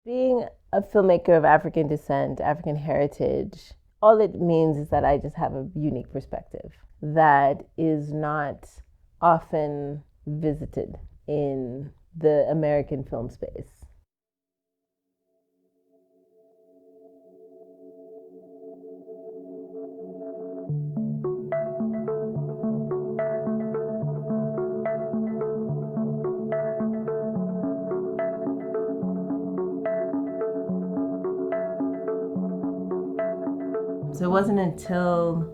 Being a filmmaker of African descent, African heritage, all it means is that I just have a unique perspective that is not often visited in the American film space. So it wasn't until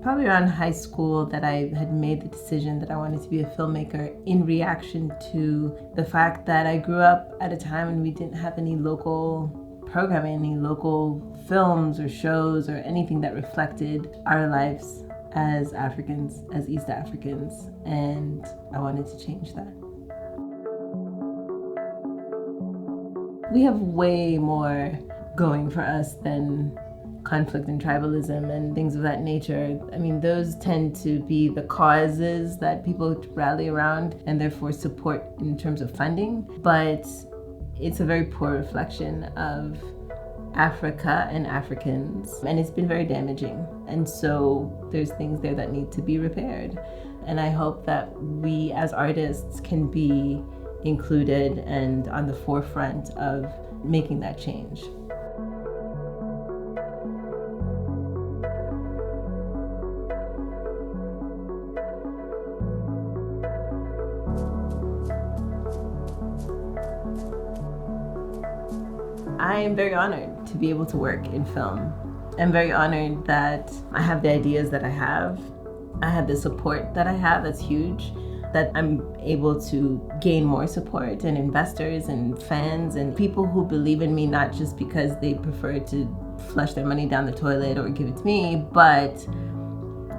probably around high school that I had made the decision that I wanted to be a filmmaker in reaction to the fact that I grew up at a time when we didn't have any local programming, any local films or shows or anything that reflected our lives as Africans, as East Africans, and I wanted to change that. We have way more going for us than conflict and tribalism and things of that nature. I mean, those tend to be the causes that people rally around and therefore support in terms of funding, but it's a very poor reflection of Africa and Africans, and it's been very damaging. And so there's things there that need to be repaired. And I hope that we as artists can be included and on the forefront of making that change. I am very honored to be able to work in film. I'm very honored that I have the ideas that I have. I have the support that I have, that's huge. That I'm able to gain more support and investors and fans and people who believe in me, not just because they prefer to flush their money down the toilet or give it to me, but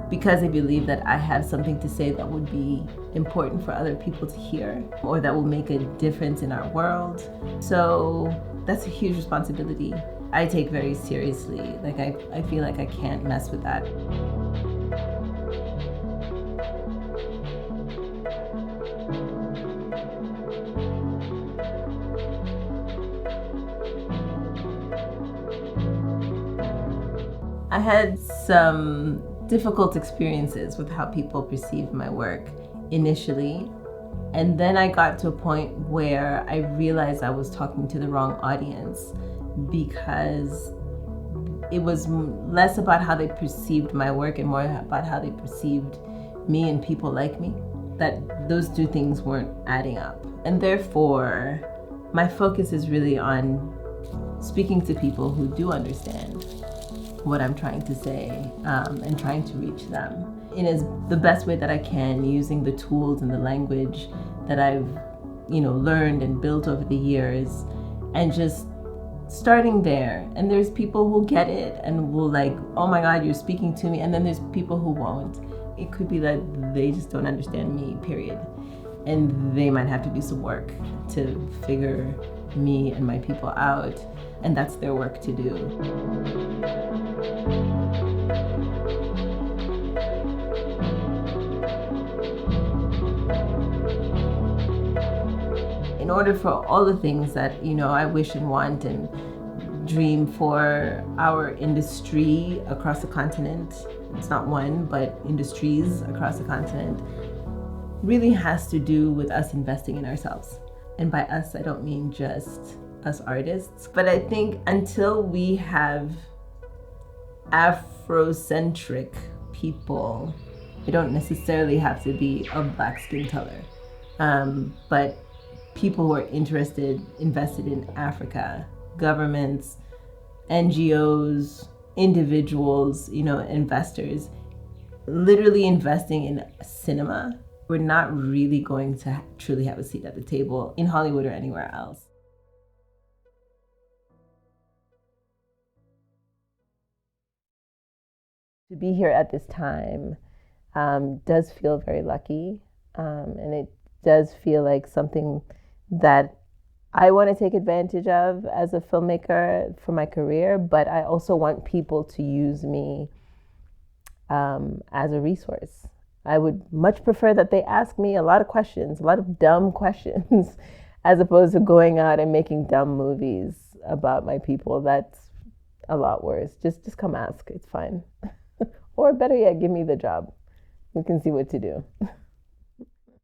because they believe that I have something to say that would be important for other people to hear or that will make a difference in our world. So that's a huge responsibility I take very seriously. Like I feel like I can't mess with that. I had some difficult experiences with how people perceived my work initially. And then I got to a point where I realized I was talking to the wrong audience because it was less about how they perceived my work and more about how they perceived me and people like me. That those two things weren't adding up. And therefore, my focus is really on speaking to people who do understand what I'm trying to say and trying to reach them in the best way that I can, using the tools and the language that I've learned and built over the years, and just starting there. And there's people who get it and will like, oh my God, you're speaking to me. And then there's people who won't. It could be that they just don't understand me, period. And they might have to do some work to figure me and my people out. And that's their work to do. In order for all the things that I wish and want and dream for our industry across the continent, it's not one, but industries across the continent, really has to do with us investing in ourselves. And by us, I don't mean just us artists, but I think until we have Afrocentric people, they don't necessarily have to be of Black skin color, but people who are invested in Africa, governments, NGOs, individuals, investors, literally investing in cinema, we're not really going to truly have a seat at the table in Hollywood or anywhere else. To be here at this time does feel very lucky, and it does feel like something that I want to take advantage of as a filmmaker for my career, but I also want people to use me as a resource. I would much prefer that they ask me a lot of questions, a lot of dumb questions, as opposed to going out and making dumb movies about my people. That's a lot worse. Just come ask. It's fine. Or better yet, give me the job. We can see what to do.